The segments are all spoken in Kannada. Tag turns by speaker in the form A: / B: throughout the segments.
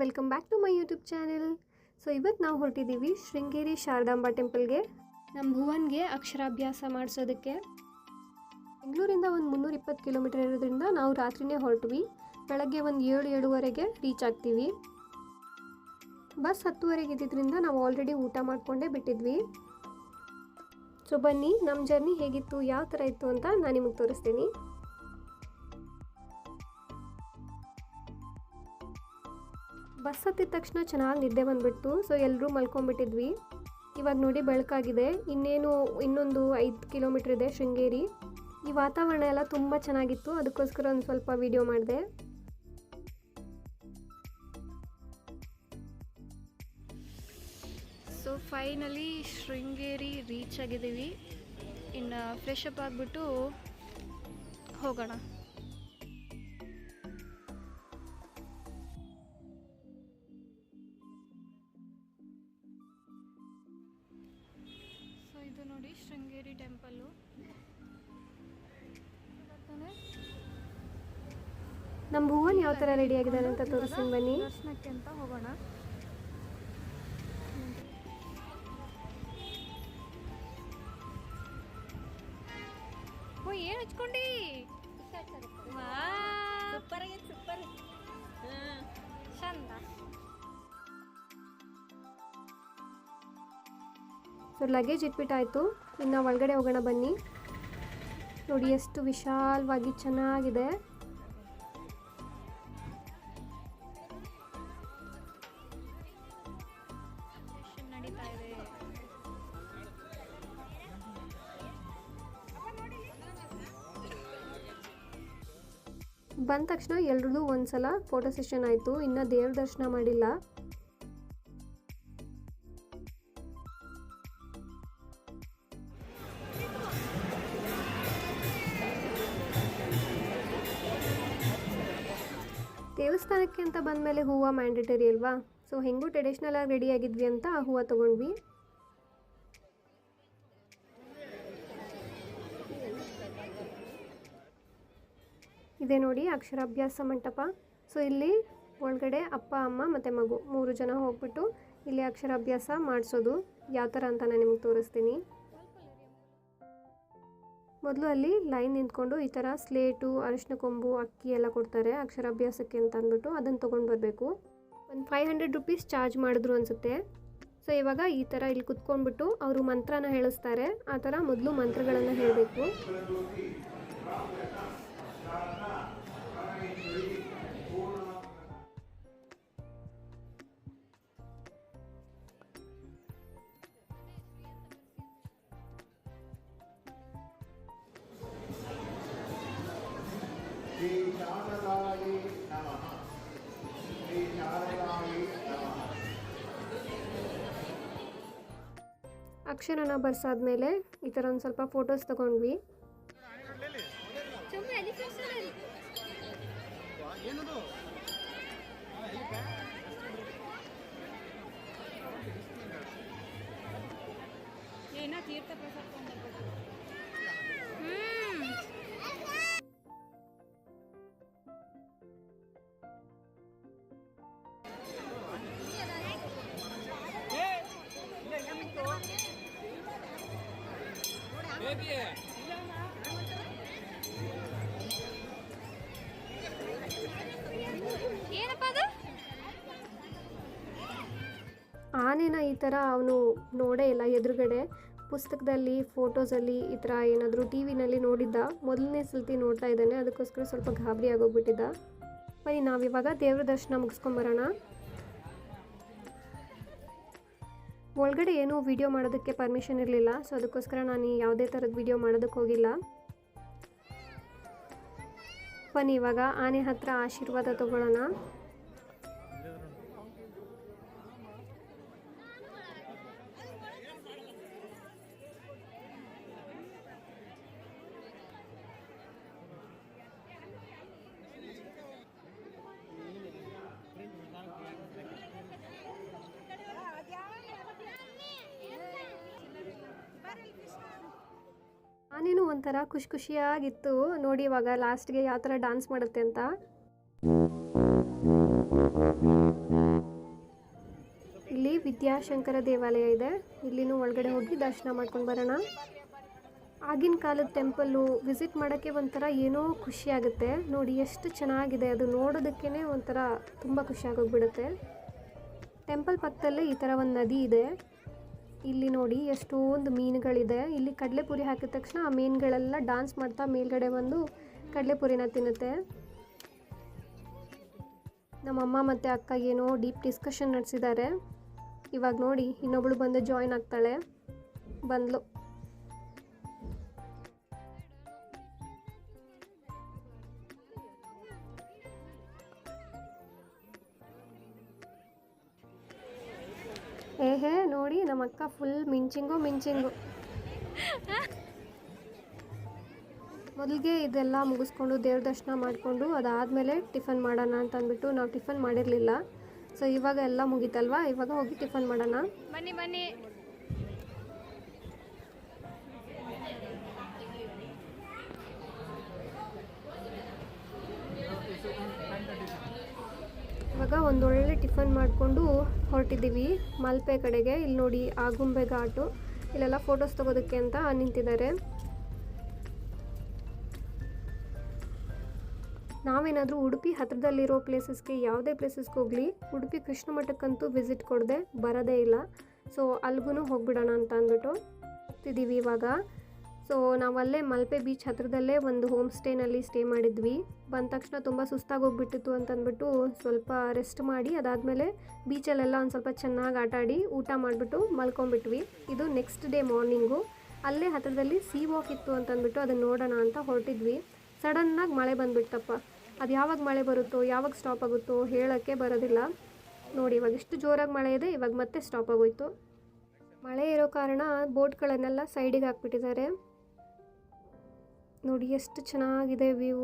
A: Welcome back to my YouTube channel. So ಇವತ್ತು ನಾವು ಹೊರಟಿದ್ದೀವಿ ಶೃಂಗೇರಿ ಶಾರದಾಂಬಾ ಟೆಂಪಲ್ಗೆ ನಮ್ಮ ಭುವನ್ಗೆ ಅಕ್ಷರಾಭ್ಯಾಸ ಮಾಡಿಸೋದಕ್ಕೆ. ಬೆಂಗಳೂರಿಂದ ಒಂದು 320 ಕಿಲೋಮೀಟರ್ ಇರೋದ್ರಿಂದ ನಾವು ರಾತ್ರಿನೇ ಹೊರಟ್ವಿ. ಬೆಳಗ್ಗೆ ಒಂದು 7-7:30ಗೆ ರೀಚ್ ಆಗ್ತೀವಿ. ಬಸ್ 10:30ಗೆ ಇದ್ದಿದ್ದರಿಂದ ನಾವು ಆಲ್ರೆಡಿ ಊಟ ಮಾಡಿಕೊಂಡೇ ಬಿಟ್ಟಿದ್ವಿ. ಸೊ ಬನ್ನಿ ನಮ್ಮ ಜರ್ನಿ ಹೇಗಿತ್ತು, ಯಾವ ಥರ ಇತ್ತು ಅಂತ ನಾನು ನಿಮಗೆ ತೋರಿಸ್ತೀನಿ. ಬಸ್ ಹತ್ತಿದ ತಕ್ಷಣ ಚೆನ್ನಾಗಿ ನಿದ್ದೆ ಬಂದುಬಿಟ್ಟು ಸೊ ಎಲ್ಲರೂ ಮಲ್ಕೊಂಡ್ಬಿಟ್ಟಿದ್ವಿ. ಇವಾಗ ನೋಡಿ ಬೆಳಕಾಗಿದೆ. ಇನ್ನೊಂದು 5 ಕಿಲೋಮೀಟ್ರ್ ಇದೆ ಶೃಂಗೇರಿ. ಈ ವಾತಾವರಣ ಎಲ್ಲ ತುಂಬ ಚೆನ್ನಾಗಿತ್ತು, ಅದಕ್ಕೋಸ್ಕರ ಒಂದು ಸ್ವಲ್ಪ ವಿಡಿಯೋ ಮಾಡಿದೆ.
B: ಸೊ ಫೈನಲಿ ಶೃಂಗೇರಿ ರೀಚ್ ಆಗಿದ್ದೀವಿ. ಇನ್ನು ಫ್ರೆಶ್ ಅಪ್ ಆಗಿಬಿಟ್ಟು ಹೋಗೋಣ. ಸೊ ಇದು ನೋಡಿ ಶೃಂಗೇರಿ ಟೆಂಪಲ್ಲು.
A: ನಮ್ಮ ಭುವನ್ ಯಾವ ಥರ ರೆಡಿ ಆಗಿದ್ದಾನೆ ಅಂತ ತೋರಿಸ್ತೀನಿ ಬನ್ನಿ.
B: ದರ್ಶನಕ್ಕೆ ಅಂತ ಹೋಗೋಣ. ಓ ಏನು ಹಚ್ಕೊಂಡಿ? ಸೂಪರ್ ಚಂದ.
A: ಸೊ ಲಗೇಜ್ ಇಟ್ಬಿಟ್ಟಾಯಿತು, ಇನ್ನು ಒಳಗಡೆ ಹೋಗೋಣ ಬನ್ನಿ. ನೋಡಿ ಎಷ್ಟು ವಿಶಾಲವಾಗಿ ಚೆನ್ನಾಗಿದೆ.
B: ನಡೀತಾ ಇದೆ.
A: ಬಂದ ತಕ್ಷಣ ಎಲ್ರದ್ದು ಒಂದ್ಸಲ ಫೋಟೋ ಸೆಷನ್ ಆಯಿತು. ಇನ್ನು ದೇವ್ರ ದರ್ಶನ ಮಾಡಿಲ್ಲ. ದೇವಸ್ಥಾನಕ್ಕೆ ಅಂತ ಬಂದಮೇಲೆ ಹೂವು ಮ್ಯಾಂಡೇಟರಿ ಅಲ್ವಾ. ಸೊ ಹೆಂಗೂ ಟ್ರೆಡಿಷ್ನಲ್ ಆಗಿ ರೆಡಿ ಆಗಿದ್ವಿ ಅಂತ ಆ ಹೂವು ತೊಗೊಂಡ್ವಿ. ಇದೆ ನೋಡಿ ಅಕ್ಷರಾಭ್ಯಾಸ ಮಂಟಪ. ಸೊ ಇಲ್ಲಿ ಒಳಗಡೆ ಅಪ್ಪ ಅಮ್ಮ ಮತ್ತು ಮಗು 3 ಜನ ಹೋಗ್ಬಿಟ್ಟು ಇಲ್ಲಿ ಅಕ್ಷರಾಭ್ಯಾಸ ಮಾಡಿಸೋದು. ಯಾವ ಥರ ಅಂತ ನಾನು ನಿಮ್ಗೆ ತೋರಿಸ್ತೀನಿ. ಮೊದಲು ಅಲ್ಲಿ ಲೈನ್ ನಿಂತ್ಕೊಂಡು ಈ ಥರ ಸ್ಲೇಟು, ಅರಿಶಿನ ಕೊಂಬು, ಅಕ್ಕಿ ಎಲ್ಲ ಕೊಡ್ತಾರೆ ಅಕ್ಷರಾಭ್ಯಾಸಕ್ಕೆ ಅಂತ ಅಂದ್ಬಿಟ್ಟು ಅದನ್ನು ತೊಗೊಂಡು ಬರಬೇಕು. ಒಂದು 500 ರುಪೀಸ್ ಚಾರ್ಜ್ ಮಾಡಿದ್ರು ಅನಿಸುತ್ತೆ. ಸೊ ಇವಾಗ ಈ ಥರ ಇಲ್ಲಿ ಕುತ್ಕೊಂಡ್ಬಿಟ್ಟು ಅವರು ಮಂತ್ರನ ಹೇಳಿಸ್ತಾರೆ. ಆ ಥರ ಮೊದಲು ಮಂತ್ರಗಳನ್ನು ಹೇಳಬೇಕು.
C: ಶ್ರೀ ಶಾರದಾಯಿ ನಮಃ, ಶ್ರೀ ಶಾರದಾಯಿ ನಮಃ.
A: ಅಕ್ಷರನ ಬರ್ಸಾದ್ಮೇಲೆ ಈ ಥರ ಒಂದು ಸ್ವಲ್ಪ ಫೋಟೋಸ್ ತೊಗೊಂಡ್ವಿ.
B: ತೀರ್ಥ ಪ್ರಸಾದ ಏನಪ್ಪ ಅದು?
A: ಆನೆನ ಈ ಥರ ಅವನು ನೋಡೇ ಇಲ್ಲ. ಎದುರುಗಡೆ ಪುಸ್ತಕದಲ್ಲಿ, ಫೋಟೋಸಲ್ಲಿ ಈ ಥರ ಏನಾದರೂ ಟಿ ವಿನಲ್ಲಿ ನೋಡಿದ್ದ. ಮೊದಲನೇ ಸಲ ನೋಡ್ತಾ ಇದ್ದಾನೆ, ಅದಕ್ಕೋಸ್ಕರ ಸ್ವಲ್ಪ ಗಾಬರಿ ಆಗೋಗ್ಬಿಟ್ಟಿದ್ದ. ಬನ್ನಿ ನಾವಿವಾಗ ದೇವ್ರ ದರ್ಶನ ಮುಗಿಸ್ಕೊಂಬರೋಣ. ಒಳಗಡೆ ಏನೂ ವಿಡಿಯೋ ಮಾಡೋದಕ್ಕೆ ಪರ್ಮಿಷನ್ ಇರಲಿಲ್ಲ. ಸೊ ಅದಕ್ಕೋಸ್ಕರ ನಾನು ಯಾವುದೇ ಥರದ ವಿಡಿಯೋ ಮಾಡೋದಕ್ಕೆ ಹೋಗಿಲ್ಲ. ಬನ್ನಿ ಇವಾಗ ಆನೆ ಹತ್ರ ಆಶೀರ್ವಾದ ತಗೊಳ್ಳೋಣ. ನಾನೇನು ಒಂಥರ ಖುಷಿಯಾಗಿತ್ತು ನೋಡಿ ಇವಾಗ ಲಾಸ್ಟ್ಗೆ ಯಾವ ಥರ ಡ್ಯಾನ್ಸ್ ಮಾಡುತ್ತೆ ಅಂತ. ಇಲ್ಲಿ ವಿದ್ಯಾಶಂಕರ ದೇವಾಲಯ ಇದೆ, ಇಲ್ಲಿನೂ ಒಳಗಡೆ ಹೋಗಿ ದರ್ಶನ ಮಾಡ್ಕೊಂಡು ಬರೋಣ. ಆಗಿನ ಕಾಲದ ಟೆಂಪಲ್ಲು ವಿಸಿಟ್ ಮಾಡೋಕ್ಕೆ ಒಂಥರ ಏನೋ ಖುಷಿ ಆಗುತ್ತೆ ನೋಡಿ, ಎಷ್ಟು ಚೆನ್ನಾಗಿದೆ ಅದು ನೋಡೋದಕ್ಕೇ ಒಂಥರ ತುಂಬ ಖುಷಿಯಾಗೋಗ್ಬಿಡುತ್ತೆ. ಟೆಂಪಲ್ ಪಕ್ಕದಲ್ಲೇ ಈ ಥರ ಒಂದು ನದಿ ಇದೆ. ಇಲ್ಲಿ ನೋಡಿ ಎಷ್ಟೊಂದು ಮೀನುಗಳಿದೆ. ಇಲ್ಲಿ ಕಡಲೆಪುರಿ ಹಾಕಿದ ತಕ್ಷಣ ಆ ಮೀನುಗಳೆಲ್ಲ ಡಾನ್ಸ್ ಮಾಡ್ತಾ ಮೇಲ್ಗಡೆ ಬಂದು ಕಡಲೆಪುರಿನ ತಿನ್ನುತ್ತೆ. ನಮ್ಮಮ್ಮ ಮತ್ತು ಅಕ್ಕ ಏನೋ ಡೀಪ್ ಡಿಸ್ಕಷನ್ ನಡೆಸಿದ್ದಾರೆ. ಇವಾಗ ನೋಡಿ ಇನ್ನೊಬ್ಳು ಬಂದು ಜಾಯ್ನ್ ಆಗ್ತಾಳೆ, ಬಂದ್ಲು. ಏಹೇ ನೋಡಿ ನಮ್ಮ ಅಕ್ಕ ಫುಲ್ ಮಿಂಚಿಂಗು. ಮೊದಲಿಗೆ ಇದೆಲ್ಲ ಮುಗಿಸ್ಕೊಂಡು ದೇವ್ರ ದರ್ಶನ ಮಾಡಿಕೊಂಡು ಅದಾದಮೇಲೆ ಟಿಫನ್ ಮಾಡೋಣ ಅಂತ ಅಂದ್ಬಿಟ್ಟು ನಾವು ಟಿಫನ್ ಮಾಡಿರಲಿಲ್ಲ. ಸೊ ಇವಾಗ ಎಲ್ಲ ಮುಗೀತಲ್ವಾ, ಇವಾಗ ಹೋಗಿ ಟಿಫನ್ ಮಾಡೋಣ.
B: ಬನ್ನಿ
A: ಇವಾಗ ಒಂದೊಳ್ಳೆ ಟಿಫನ್ ಮಾಡಿಕೊಂಡು ಹೊರಟಿದ್ದೀವಿ ಮಲ್ಪೆ ಕಡೆಗೆ. ಇಲ್ಲಿ ನೋಡಿ ಆಗುಂಬೆ ಘಾಟು, ಇಲ್ಲೆಲ್ಲ ಫೋಟೋಸ್ ತೊಗೋದಕ್ಕೆ ಅಂತ ನಿಂತಿದ್ದಾರೆ. ನಾವೇನಾದರೂ ಉಡುಪಿ ಹತ್ತಿರದಲ್ಲಿರೋ ಪ್ಲೇಸಸ್ಗೆ ಯಾವುದೇ ಪ್ಲೇಸಸ್ಗೆ ಹೋಗಲಿ, ಉಡುಪಿ ಕೃಷ್ಣ ಮಠಕ್ಕಂತೂ ವಿಸಿಟ್ ಕೊಡದೆ ಬರೋದೇ ಇಲ್ಲ. ಸೊ ಅಲ್ಲಿಗೂ ಹೋಗ್ಬಿಡೋಣ ಅಂತ ಅಂದ್ಬಿಟ್ಟು ಹೋಗ್ತಿದ್ದೀವಿ ಇವಾಗ. ಸೊ ನಾವಲ್ಲೇ ಮಲ್ಪೆ ಬೀಚ್ ಹತ್ತಿರದಲ್ಲೇ ಒಂದು ಹೋಮ್ ಸ್ಟೇನಲ್ಲಿ ಸ್ಟೇ ಮಾಡಿದ್ವಿ. ಬಂದ ತಕ್ಷಣ ತುಂಬ ಸುಸ್ತಾಗಿ ಹೋಗ್ಬಿಟ್ಟಿತ್ತು ಅಂತಂದ್ಬಿಟ್ಟು ಸ್ವಲ್ಪ ರೆಸ್ಟ್ ಮಾಡಿ ಅದಾದಮೇಲೆ ಬೀಚಲ್ಲೆಲ್ಲ ಒಂದು ಸ್ವಲ್ಪ ಚೆನ್ನಾಗಿ ಆಟಾಡಿ ಊಟ ಮಾಡಿಬಿಟ್ಟು ಮಲ್ಕೊಂಡ್ಬಿಟ್ವಿ. ಇದು ನೆಕ್ಸ್ಟ್ ಡೇ ಮಾರ್ನಿಂಗು. ಅಲ್ಲೇ ಹತ್ತಿರದಲ್ಲಿ ಸೀ ವಾಕ್ ಇತ್ತು ಅಂತಂದ್ಬಿಟ್ಟು ಅದನ್ನು ನೋಡೋಣ ಅಂತ ಹೊರಟಿದ್ವಿ. ಸಡನ್ನಾಗಿ ಮಳೆ ಬಂದುಬಿಡ್ತಪ್ಪ. ಅದು ಯಾವಾಗ ಮಳೆ ಬರುತ್ತೋ ಯಾವಾಗ ಸ್ಟಾಪ್ ಆಗುತ್ತೋ ಹೇಳೋಕ್ಕೆ ಬರೋದಿಲ್ಲ. ನೋಡಿ ಇವಾಗ ಎಷ್ಟು ಜೋರಾಗಿ ಮಳೆ ಇದೆ, ಇವಾಗ ಮತ್ತೆ ಸ್ಟಾಪ್ ಆಗೋಯ್ತು. ಮಳೆ ಇರೋ ಕಾರಣ ಬೋಟ್ಗಳನ್ನೆಲ್ಲ ಸೈಡಿಗೆ ಹಾಕ್ಬಿಟ್ಟಿದ್ದಾರೆ. ನೋಡಿ ಎಷ್ಟು ಚೆನ್ನಾಗಿದೆ ವ್ಯೂ.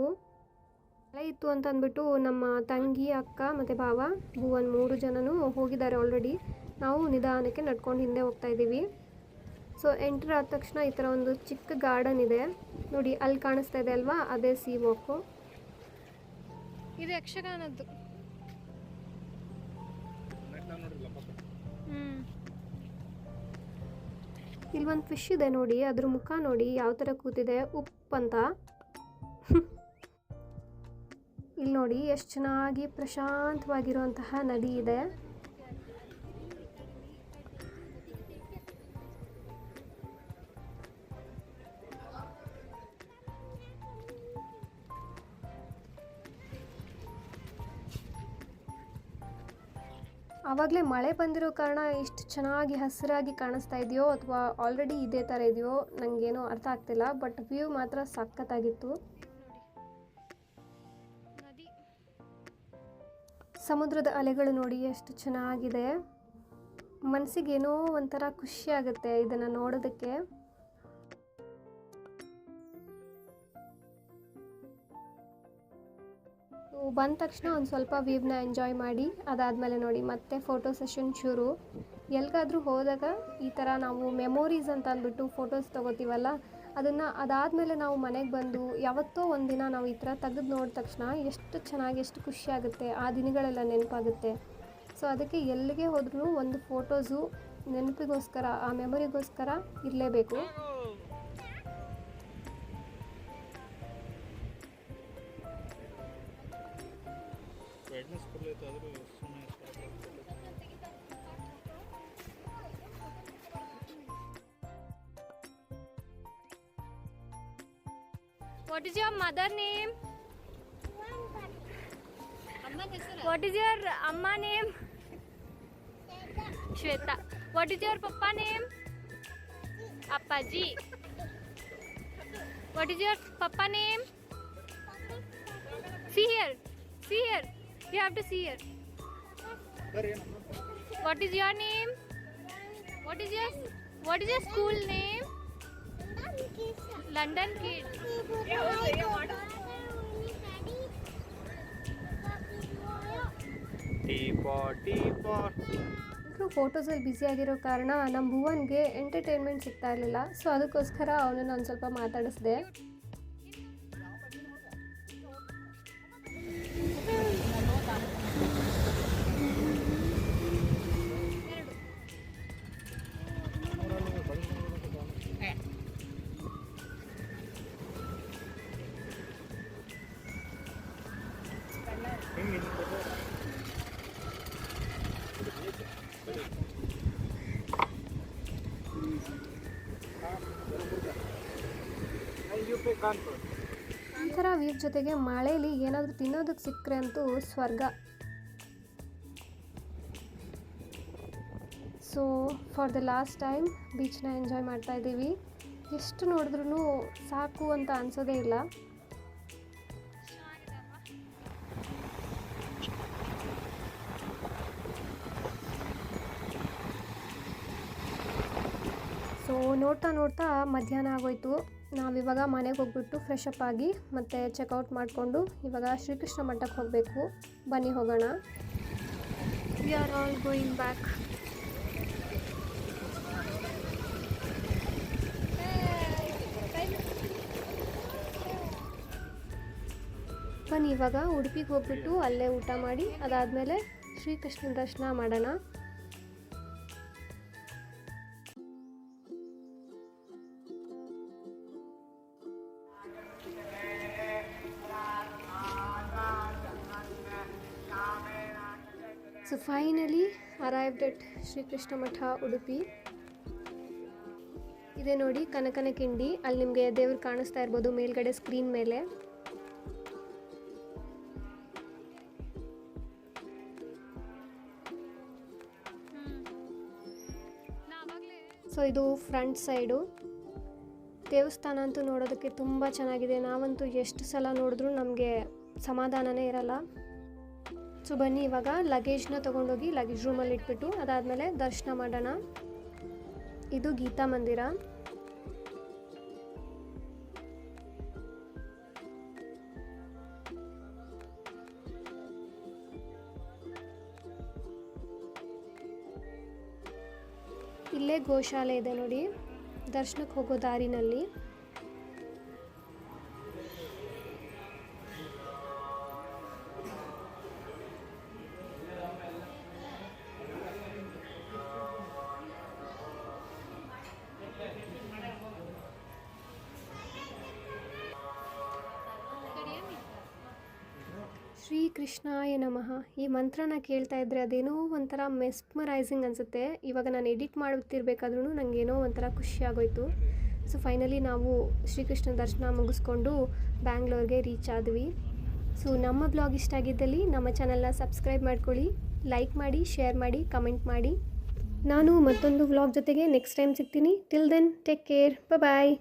A: ಮಳೆ ಇತ್ತು ಅಂತ ಅಂದ್ಬಿಟ್ಟು ನಮ್ಮ ತಂಗಿ, ಅಕ್ಕ ಮತ್ತು ಭಾವ, ಭುವನ್ 3 ಜನನೂ ಹೋಗಿದ್ದಾರೆ ಆಲ್ರೆಡಿ. ನಾವು ನಿಧಾನಕ್ಕೆ ನಡ್ಕೊಂಡು ಹಿಂದೆ ಹೋಗ್ತಾ ಇದ್ದೀವಿ. ಸೊ ಎಂಟ್ರ್ ಆದ ತಕ್ಷಣ ಈ ಥರ ಒಂದು ಚಿಕ್ಕ ಗಾರ್ಡನ್ ಇದೆ ನೋಡಿ, ಅಲ್ಲಿ ಕಾಣಿಸ್ತಾ ಇದೆ ಅಲ್ವಾ, ಅದೇ ಸೀ ವಾಕು.
B: ಇದು ಯಕ್ಷಗಾನದ್ದು.
A: ಇಲ್ಲಿ ಒಂದು ಫಿಶ್ ಇದೆ ನೋಡಿ, ಅದ್ರ ಮುಖ ನೋಡಿ ಯಾವ ಥರ ಕೂತಿದೆ, ಉಪ್ಪಂತ. ಇಲ್ಲಿ ನೋಡಿ ಎಷ್ಟು ಚೆನ್ನಾಗಿ ಪ್ರಶಾಂತವಾಗಿರುವಂತಹ ನದಿ ಇದೆ. ಆವಾಗಲೇ ಮಳೆ ಬಂದಿರೋ ಕಾರಣ ಇಷ್ಟು ಚೆನ್ನಾಗಿ ಹಸಿರಾಗಿ ಕಾಣಿಸ್ತಾ ಇದೆಯೋ ಅಥವಾ ಆಲ್ರೆಡಿ ಇದೇ ಥರ ಇದೆಯೋ ನನಗೇನೋ ಅರ್ಥ ಆಗ್ತಿಲ್ಲ. ಬಟ್ ವ್ಯೂ ಮಾತ್ರ ಸಖತ್ತಾಗಿತ್ತು. ಸಮುದ್ರದ ಅಲೆಗಳು ನೋಡಿ ಎಷ್ಟು ಚೆನ್ನಾಗಿದೆ. ಮನಸ್ಸಿಗೇನೋ ಒಂಥರ ಖುಷಿ ಆಗುತ್ತೆ ಇದನ್ನು ನೋಡೋದಕ್ಕೆ. ಬಂದ ತಕ್ಷಣ ಒಂದು ಸ್ವಲ್ಪ ವ್ಯೂವ್ನ ಎಂಜಾಯ್ ಮಾಡಿ ಅದಾದಮೇಲೆ ನೋಡಿ ಮತ್ತೆ ಫೋಟೋ ಸೆಷನ್ ಶುರು. ಎಲ್ಲಿಗಾದರೂ ಹೋದಾಗ ಈ ಥರ ನಾವು ಮೆಮೊರೀಸ್ ಅಂತ ಅಂದ್ಬಿಟ್ಟು ಫೋಟೋಸ್ ತೊಗೋತೀವಲ್ಲ, ಅದನ್ನು ಅದಾದಮೇಲೆ ನಾವು ಮನೆಗೆ ಬಂದು ಯಾವತ್ತೋ ಒಂದಿನ ನಾವು ಈ ಥರ ತೆಗೆದು ನೋಡಿದ ತಕ್ಷಣ ಎಷ್ಟು ಚೆನ್ನಾಗಿ, ಎಷ್ಟು ಖುಷಿಯಾಗುತ್ತೆ, ಆ ದಿನಗಳೆಲ್ಲ ನೆನಪಾಗುತ್ತೆ. ಸೊ ಅದಕ್ಕೆ ಎಲ್ಲಿಗೆ ಹೋದ್ರೂ ಒಂದು ಫೋಟೋಸು ನೆನಪಿಗೋಸ್ಕರ, ಆ ಮೆಮೊರಿಗೋಸ್ಕರ ಇರಲೇಬೇಕು.
B: What is your mother name? What is your amma name? Shweta. What is your papa name? Appaji. What is your papa name? See here. See here. You have to see here. What is your name? What is your school name? London Kid.
A: ಎಲ್ಲರೂ ಫೋಟೋಸಲ್ಲಿ ಬ್ಯುಸಿಯಾಗಿರೋ ಕಾರಣ ನಮ್ಮ ಭುವನ್ಗೆ ಎಂಟರ್ಟೈನ್ಮೆಂಟ್ ಸಿಗ್ತಾ ಇರಲಿಲ್ಲ. ಸೊ ಅದಕ್ಕೋಸ್ಕರ ಅವನನ್ನು ಒಂದು ಸ್ವಲ್ಪ ಮಾತಾಡಿಸಿದೆ. ಈ ಥರ ವ್ಯೂ ಜೊತೆಗೆ ಮಳೇಲಿ ಏನಾದರೂ ತಿನ್ನೋದಕ್ಕೆ ಸಿಕ್ಕರೆ ಅಂತೂ ಸ್ವರ್ಗ. So for the last time ಬೀಚ್ನ ಎಂಜಾಯ್ ಮಾಡ್ತಾ ಇದ್ದೀವಿ. ಎಷ್ಟು ನೋಡಿದ್ರೂ ಸಾಕು ಅಂತ ಅನಿಸೋದೇ ಇಲ್ಲ. ಸೊ ನೋಡ್ತಾ ನೋಡ್ತಾ ಮಧ್ಯಾಹ್ನ ಆಗೋಯ್ತು. ನಾವಿವಾಗ ಮನೆಗೆ ಹೋಗ್ಬಿಟ್ಟು ಫ್ರೆಶ್ ಅಪ್ ಆಗಿ ಮತ್ತು ಚೆಕ್ಔಟ್ ಮಾಡಿಕೊಂಡು ಇವಾಗ ಶ್ರೀಕೃಷ್ಣ ಮಠಕ್ಕೆ ಹೋಗಬೇಕು. ಬನ್ನಿ ಹೋಗೋಣ. We are all going back. ಬನ್ನಿ ಇವಾಗ ಉಡುಪಿಗೆ ಹೋಗ್ಬಿಟ್ಟು ಅಲ್ಲೇ ಊಟ ಮಾಡಿ ಅದಾದಮೇಲೆ ಶ್ರೀಕೃಷ್ಣನ ದರ್ಶನ ಮಾಡೋಣ. ಸೊ ಫೈನಲಿ ಅರೈವ್ಡ್ ಎಟ್ ಶ್ರೀಕೃಷ್ಣ ಮಠ ಉಡುಪಿ. ಇದೆ ನೋಡಿ ಕನಕನ ಕಿಂಡಿ. ಅಲ್ಲಿ ನಿಮಗೆ ದೇವ್ರು ಕಾಣಿಸ್ತಾ ಇರ್ಬೋದು ಮೇಲ್ಗಡೆ ಸ್ಕ್ರೀನ್ ಮೇಲೆ. ಸೊ ಇದು ಫ್ರಂಟ್ ಸೈಡು. ದೇವಸ್ಥಾನ ಅಂತೂ ನೋಡೋದಕ್ಕೆ ತುಂಬ ಚೆನ್ನಾಗಿದೆ. ನಾವಂತೂ ಎಷ್ಟು ಸಲ ನೋಡಿದ್ರೂ ನಮಗೆ ಸಮಾಧಾನನೇ ಇರಲ್ಲ. ಸೊ ಬನ್ನಿ ಇವಾಗ ಲಗೇಜ್ನ ತೊಗೊಂಡೋಗಿ ಲಗೇಜ್ ರೂಮಲ್ಲಿ ಇಟ್ಬಿಟ್ಟು ಅದಾದಮೇಲೆ ದರ್ಶನ ಮಾಡೋಣ. ಇದು ಗೀತಾ ಮಂದಿರ. ಇಲ್ಲೇ ಗೋಶಾಲೆ ಇದೆ ನೋಡಿ ದರ್ಶನಕ್ಕೆ ಹೋಗೋ ದಾರಿನಲ್ಲಿ. ಶ್ರೀಕೃಷ್ಣಾಯ ನಮಃ ಈ ಮಂತ್ರನ ಕೇಳ್ತಾ ಇದ್ದರೆ ಅದೇನೋ ಒಂಥರ ಮೆಸ್ಮರೈಸಿಂಗ್ ಅನಿಸುತ್ತೆ. ಇವಾಗ ನಾನು ಎಡಿಟ್ ಮಾಡುತ್ತಿರಬೇಕಾದ್ರೂ ನನಗೇನೋ ಒಂಥರ ಖುಷಿ ಆಗೋಯ್ತು. ಸೊ ಫೈನಲಿ ನಾವು ಶ್ರೀಕೃಷ್ಣ ದರ್ಶನ ಮುಗಿಸ್ಕೊಂಡು ಬ್ಯಾಂಗ್ಳೂರ್ಗೆ ರೀಚ್ ಆದ್ವಿ. ಸೊ ನಮ್ಮ ಬ್ಲಾಗ್ ಇಷ್ಟ ಆಗಿದ್ದಲ್ಲಿ ನಮ್ಮ ಚಾನಲ್ನ ಸಬ್ಸ್ಕ್ರೈಬ್ ಮಾಡ್ಕೊಳ್ಳಿ, ಲೈಕ್ ಮಾಡಿ, ಶೇರ್ ಮಾಡಿ, ಕಮೆಂಟ್ ಮಾಡಿ. ನಾನು ಮತ್ತೊಂದು ವ್ಲಾಗ್ ಜೊತೆಗೆ ನೆಕ್ಸ್ಟ್ ಟೈಮ್ ಸಿಗ್ತೀನಿ. ಟಿಲ್ ದೆನ್ ಟೇಕ್ ಕೇರ್, ಬಾಯ್.